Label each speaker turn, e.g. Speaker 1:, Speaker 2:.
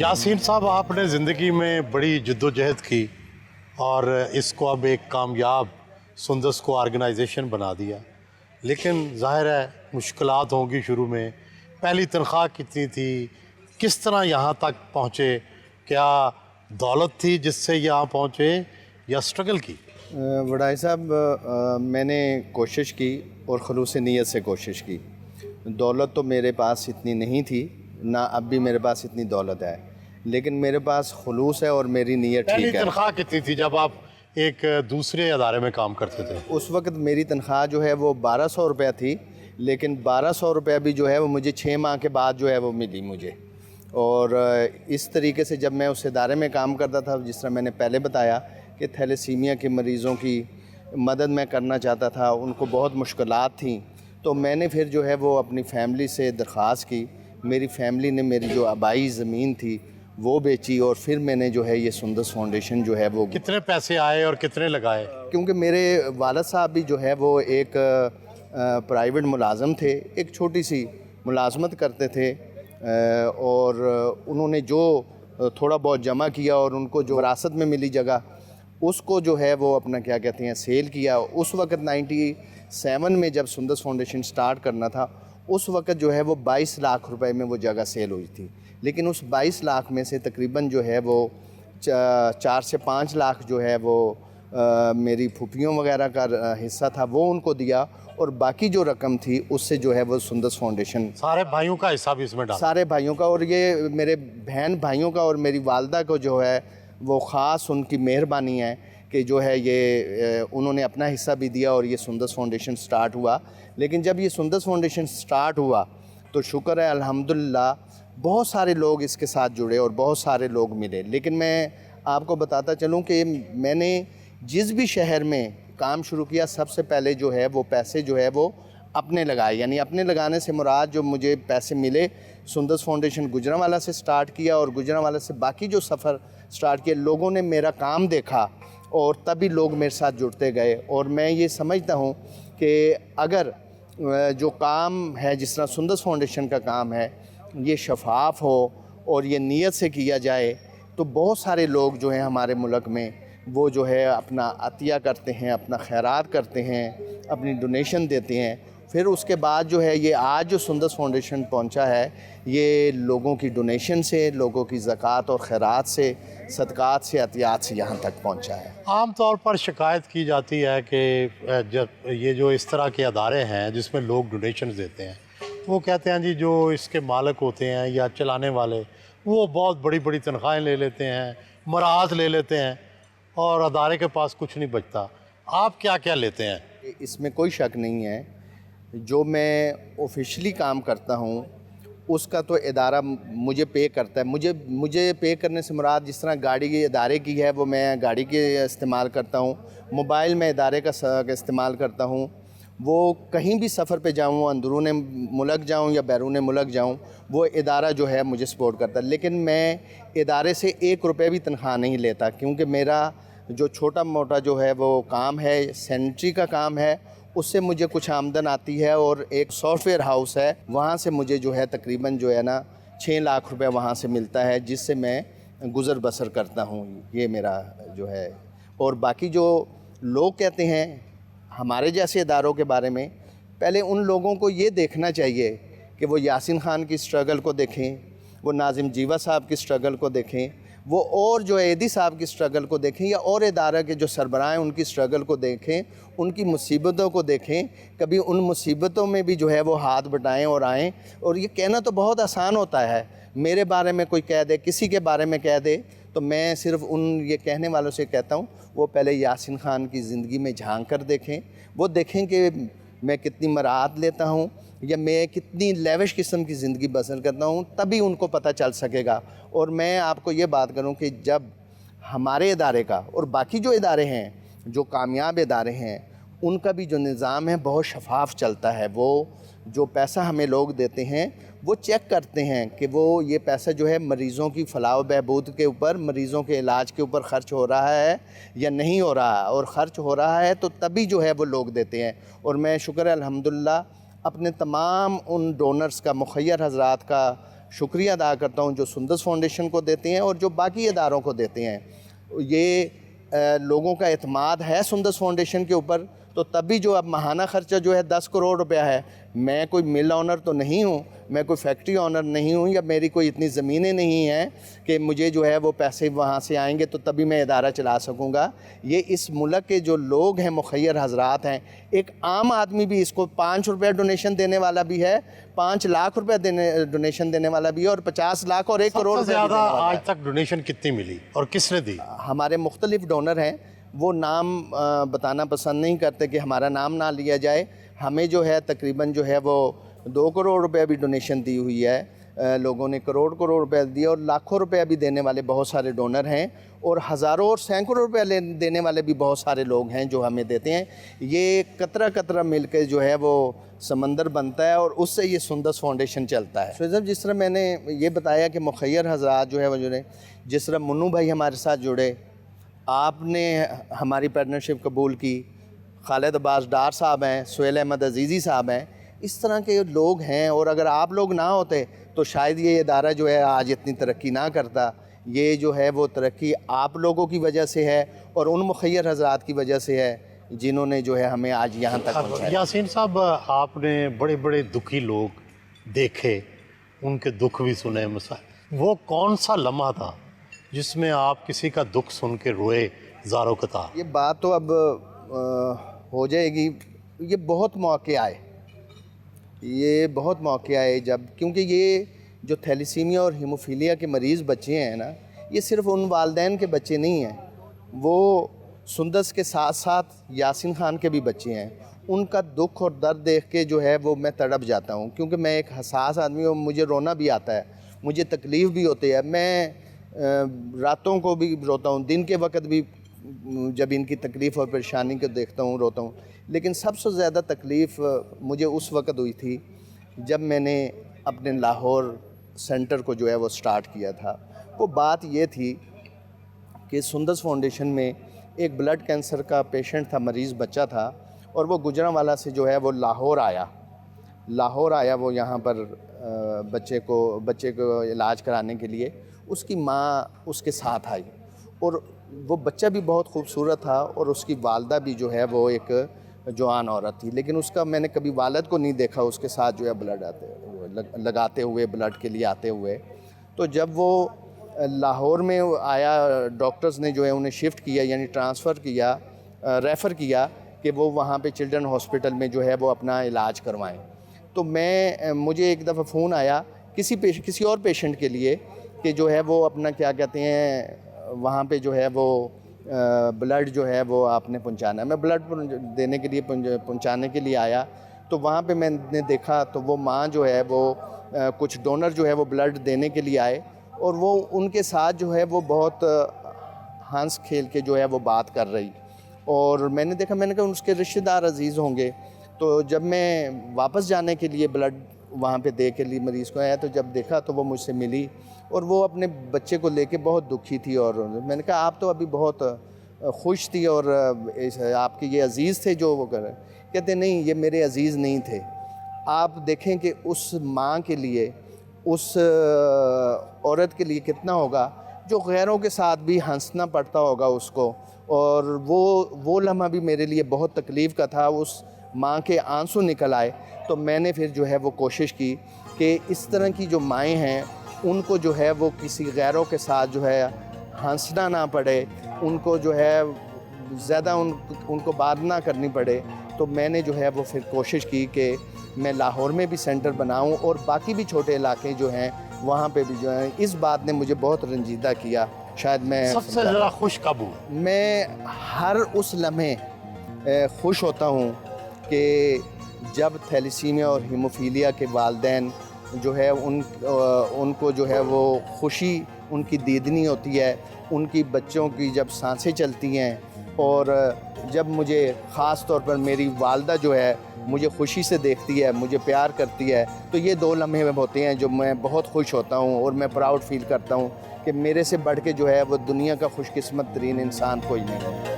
Speaker 1: यासीन साहब, आपने ज़िंदगी में बड़ी जद्दोजहद की और इसको अब एक कामयाब सुंदस को ऑर्गेनाइजेशन बना दिया, लेकिन ज़ाहिर है मुश्किलात होंगी शुरू में। पहली तनख्वाह कितनी थी? किस तरह यहाँ तक पहुँचे? क्या दौलत थी जिससे यहाँ पहुँचे या स्ट्रगल की?
Speaker 2: वडाई साहब, मैंने कोशिश की और खलूस नीयत से कोशिश की। दौलत तो मेरे पास इतनी नहीं थी, ना अब भी मेरे पास इतनी दौलत है, लेकिन मेरे पास खुलूस है और मेरी नीयत
Speaker 1: पहली
Speaker 2: ठीक है।
Speaker 1: तनख्वाह कितनी थी जब आप एक दूसरे अदारे में काम करते थे?
Speaker 2: उस वक्त मेरी तनख्वाह जो है वो 1200 रुपया थी, लेकिन 1200 रुपया भी जो है वो मुझे 6 माह के बाद जो है वो मिली मुझे। और इस तरीके से जब मैं उस इदारे में काम करता था, जिस तरह मैंने पहले बताया कि थैलेसीमिया के मरीज़ों की मदद मैं करना चाहता था, उनको बहुत मुश्किलात थी, तो मैंने फिर जो है वो अपनी फैमिली से दरख्वास्त की। मेरी फैमिली ने मेरी जो आबाई ज़मीन थी वो बेची और फिर मैंने जो है ये सुंदस फाउंडेशन जो है वो।
Speaker 1: कितने पैसे आए और कितने लगाए?
Speaker 2: क्योंकि मेरे वालिद साहब भी जो है वो एक प्राइवेट मुलाज़म थे, एक छोटी सी मुलाजमत करते थे, और उन्होंने जो थोड़ा बहुत जमा किया और उनको जो विरासत में मिली जगह, उसको जो है वो अपना क्या कहते हैं सेल किया। उस वक्त 97 में जब सुंदस फाउंडेशन स्टार्ट करना था, उस वक्त जो है वो 22 लाख रुपए में वो जगह सेल हुई थी, लेकिन उस 22 लाख में से तकरीबन जो है वो 4 से 5 लाख जो है वो मेरी फूफियों वगैरह का हिस्सा था, वो उनको दिया, और बाकी जो रकम थी उससे जो है वो सुंदस फाउंडेशन।
Speaker 1: सारे भाइयों का हिस्सा भी इसमें डाला?
Speaker 2: सारे भाइयों का, और ये मेरे बहन भाइयों का और मेरी वालदा को जो है वो ख़ास उनकी मेहरबानी है कि जो है ये उन्होंने अपना हिस्सा भी दिया और ये सुंदस फाउंडेशन स्टार्ट हुआ। लेकिन जब ये सुंदस फाउंडेशन स्टार्ट हुआ तो शुक्र है अल्हम्दुलिल्लाह, बहुत सारे लोग इसके साथ जुड़े और बहुत सारे लोग मिले। लेकिन मैं आपको बताता चलूँ कि मैंने जिस भी शहर में काम शुरू किया, सबसे पहले जो है वो पैसे जो है वो अपने लगाए। यानी अपने लगाने से मुराद जो मुझे पैसे मिले, सुंदस फाउंडेशन गुजरांवाला से स्टार्ट किया और गुजरांवाला से बाकी जो सफ़र स्टार्ट किया, लोगों ने मेरा काम देखा और तभी लोग मेरे साथ जुड़ते गए। और मैं ये समझता हूँ कि अगर जो काम है, जिस तरह सुंदस फाउंडेशन का काम है, ये शफाफ हो और ये नीयत से किया जाए, तो बहुत सारे लोग जो हैं हमारे मुल्क में वो जो है अपना अतिया करते हैं, अपना खैरात करते हैं, अपनी डोनेशन देते हैं। फिर उसके बाद जो है ये आज जो सुंदस फाउंडेशन पहुंचा है, ये लोगों की डोनेशन से, लोगों की ज़कात और खैरात से, सदक़ात से, अतियात से यहाँ तक पहुंचा है।
Speaker 1: आम तौर पर शिकायत की जाती है कि जब ये जो इस तरह के अदारे हैं जिसमें लोग डोनेशन देते हैं, वो कहते हैं जी जो इसके मालिक होते हैं या चलाने वाले, वो बहुत बड़ी बड़ी तनख्वाहें ले लेते हैं, मराहत ले लेते हैं और अदारे के पास कुछ नहीं बचता। आप क्या क्या लेते हैं?
Speaker 2: इसमें कोई शक नहीं है, जो मैं ऑफिशियली काम करता हूँ उसका तो इदारा मुझे पे करता है। मुझे पे करने से मुराद, जिस तरह गाड़ी की इदारे की है वो मैं गाड़ी के इस्तेमाल करता हूँ, मोबाइल में इदारे का इस्तेमाल करता हूँ, वो कहीं भी सफ़र पे जाऊँ, अंदरून मुल्क जाऊँ या बैरून मुल्क जाऊँ, वो इदारा जो है मुझे सपोर्ट करता है। लेकिन मैं इदारे से 1 रुपये भी तनख्वाह नहीं लेता, क्योंकि मेरा जो छोटा मोटा जो है वो काम है, सैनिटरी का काम है, उससे मुझे कुछ आमदन आती है। और एक सॉफ्टवेयर हाउस है, वहाँ से मुझे जो है तकरीबन जो है ना 6 लाख रुपए वहाँ से मिलता है, जिससे मैं गुज़र बसर करता हूँ। ये मेरा जो है। और बाकी जो लोग कहते हैं हमारे जैसे इदारों के बारे में, पहले उन लोगों को ये देखना चाहिए कि वो यासीन खान की स्ट्रगल को देखें, वो नाजिम जीवा साहब की स्ट्रगल को देखें, वो और जो एदी साहब की स्ट्रगल को देखें, या और इदारा के जो सरबराह हैं उनकी स्ट्रगल को देखें, उनकी मुसीबतों को देखें। कभी उन मुसीबतों में भी जो है वो हाथ बटाएं और आएँ। और ये कहना तो बहुत आसान होता है, मेरे बारे में कोई कह दे, किसी के बारे में कह दे, तो मैं सिर्फ उन ये कहने वालों से कहता हूँ वो पहले यासीन खान की ज़िंदगी में झांक कर देखें। वो देखें कि मैं कितनी मराहत लेता हूँ या मैं कितनी लेविश किस्म की ज़िंदगी बसर करता हूँ, तभी उनको पता चल सकेगा। और मैं आपको ये बात करूँ कि जब हमारे इदारे का और बाकी जो इदारे हैं, जो कामयाब इदारे हैं, उनका भी जो निज़ाम है बहुत शफाफ चलता है। वो जो पैसा हमें लोग देते हैं वो चेक करते हैं कि वो ये पैसा जो है मरीज़ों की फलाह बहबूद के ऊपर, मरीज़ों के इलाज के ऊपर ख़र्च हो रहा है या नहीं हो रहा है, और ख़र्च हो रहा है तो तभी जो है वो लोग देते हैं। और मैं शुक्र है अल्हम्दुलिल्लाह अपने तमाम उन डोनर्स का, मुखय्यर हज़रात का शुक्रिया अदा करता हूँ जो सुंदस फाउंडेशन को देते हैं और जो बाकी इदारों को देते हैं। ये लोगों का एतमाद है सुंदस फाउंडेशन के ऊपर, तो तभी जो अब माहाना ख़र्चा जो है 10 करोड़ रुपया है। मैं कोई मिल ऑनर तो नहीं हूँ, मैं कोई फैक्ट्री ऑनर नहीं हूँ, या मेरी कोई इतनी ज़मीनें नहीं हैं कि मुझे जो है वो पैसे वहाँ से आएंगे तो तभी मैं इदारा चला सकूँगा। ये इस मुल्क के जो लोग हैं, मुखय्यर हजरात हैं, एक आम आदमी भी इसको 5 रुपया डोनेशन देने वाला भी है, 5 लाख रुपया डोनेशन देने वाला भी है, और 50 लाख और 1 करोड़
Speaker 1: सबसे ज़्यादा आज तक डोनेशन कितनी मिली और किसने दी?
Speaker 2: हमारे मुख्तलिफ डोनर हैं, वो नाम बताना पसंद नहीं करते कि हमारा नाम ना लिया जाए। हमें जो है तकरीबन जो है वो 2 करोड़ रुपए भी डोनेशन दी हुई है। लोगों ने करोड़ रुपए दिए, और लाखों रुपए भी देने वाले बहुत सारे डोनर हैं, और हज़ारों और सैकड़ों रुपए देने वाले भी बहुत सारे लोग हैं जो हमें देते हैं। ये कतरा कतरा मिल के जो है वो समंदर बनता है, और उससे ये सुंदस फाउंडेशन चलता है। तो जिस तरह मैंने ये बताया कि मुखय्यर हजरात जो है वो जुड़े, जिस तरह मुन्नू भाई हमारे साथ जुड़े, आपने हमारी पार्टनरशिप कबूल की, खालिद अब्बास डार साहब हैं, सुहेल अहमद अजीज़ी साहब हैं, इस तरह के लोग हैं। और अगर आप लोग ना होते तो शायद ये इदारा जो है आज इतनी तरक्की ना करता। ये जो है वो तरक्की आप लोगों की वजह से है और उन मुखय्यर हजरात की वजह से है जिन्होंने जो है हमें आज यहाँ तक पहुँचाया।
Speaker 1: यासीन साहब, आपने बड़े बड़े दुखी लोग देखे, उनके दुख भी सुने, वो कौन सा लम्हा था जिसमें आप किसी का दुख सुन के रोए ज़ारो कतार?
Speaker 2: ये बात तो अब हो जाएगी। ये बहुत मौके आए, ये बहुत मौके आए जब, क्योंकि ये जो थैलीसीमिया और हीमोफीलिया के मरीज़ बच्चे हैं ना, ये सिर्फ़ उन वालदैन के बच्चे नहीं हैं, वो सुंदस के साथ साथ यासीन खान के भी बच्चे हैं। उनका दुख और दर्द देख के जो है वो मैं तड़प जाता हूँ, क्योंकि मैं एक हसास आदमी हूँ, मुझे रोना भी आता है, मुझे तकलीफ़ भी होती है। मैं रातों को भी रोता हूँ, दिन के वक्त भी जब इनकी तकलीफ़ और परेशानी को देखता हूँ रोता हूँ। लेकिन सबसे ज़्यादा तकलीफ़ मुझे उस वक्त हुई थी जब मैंने अपने लाहौर सेंटर को जो है वो स्टार्ट किया था। वो बात ये थी कि सुंदस फाउंडेशन में एक ब्लड कैंसर का पेशेंट था, मरीज़ बच्चा था, और वो गुजरांवाला से जो है वो लाहौर आया वो यहाँ पर बच्चे को इलाज कराने के लिए। उसकी माँ उसके साथ आई, और वो बच्चा भी बहुत खूबसूरत था, और उसकी वालदा भी जो है वो एक जवान औरत थी। लेकिन उसका मैंने कभी वालिद को नहीं देखा उसके साथ जो है ब्लड लगाते हुए, ब्लड के लिए आते हुए। तो जब वो लाहौर में आया, डॉक्टर्स ने जो है उन्हें शिफ्ट किया, यानी ट्रांसफ़र किया, रेफ़र किया कि वो वहाँ पे चिल्ड्रन हॉस्पिटल में जो है वो अपना इलाज करवाएं। तो मुझे एक दफ़ा फ़ोन आया किसी और पेशेंट के लिए कि जो है वो अपना क्या कहते हैं, वहाँ पे जो है वो ब्लड जो है वो आपने पहुँचाना है। मैं ब्लड देने के लिए पहुँचाने के लिए आया, तो वहाँ पे मैंने देखा तो वो माँ जो है वो कुछ डोनर जो है वो ब्लड देने के लिए आए, और वो उनके साथ जो है वो बहुत हंस खेल के जो है वो बात कर रही। और मैंने कहा उसके रिश्तेदार अजीज़ होंगे। तो जब मैं वापस जाने के लिए ब्लड वहाँ पे दे के लिए मरीज़ को आया, तो जब देखा तो वो मुझसे मिली, और वो अपने बच्चे को लेके बहुत दुखी थी। और मैंने कहा आप तो अभी बहुत खुश थी, और आपके ये अज़ीज़ थे जो वो कर रहे। कहते नहीं, ये मेरे अज़ीज़ नहीं थे। आप देखें कि उस माँ के लिए, उस औरत के लिए कितना होगा जो गैरों के साथ भी हंसना पड़ता होगा उसको। और वो लम्हा भी मेरे लिए बहुत तकलीफ़ का था। उस माँ के आंसू निकल आए, तो मैंने फिर जो है वो कोशिश की कि इस तरह की जो माएँ हैं उनको जो है वो किसी गैरों के साथ जो है हंसना ना पड़े, उनको जो है ज़्यादा उनको बात ना करनी पड़े। तो मैंने जो है वो फिर कोशिश की कि मैं लाहौर में भी सेंटर बनाऊं, और बाकी भी छोटे इलाके जो हैं वहाँ पे भी जो है। इस बात ने मुझे बहुत रंजीदा किया। शायद मैं
Speaker 1: सबसे ज़्यादा खुश कब हूँ?
Speaker 2: मैं हर उस लम्हे खुश होता हूँ कि जब थैलीसीमिया और हीमोफीलिया के वालदैन जो है उनको जो है वो खुशी उनकी दीदनी होती है, उनकी बच्चों की जब सांसें चलती हैं, और जब मुझे ख़ास तौर पर मेरी वालदा जो है मुझे खुशी से देखती है, मुझे प्यार करती है, तो ये 2 लम्हे में होते हैं जो मैं बहुत खुश होता हूँ, और मैं प्राउड फील करता हूँ कि मेरे से बढ़ के जो है वो दुनिया का खुशकिस्मत तरीन इंसान कोई नहीं है।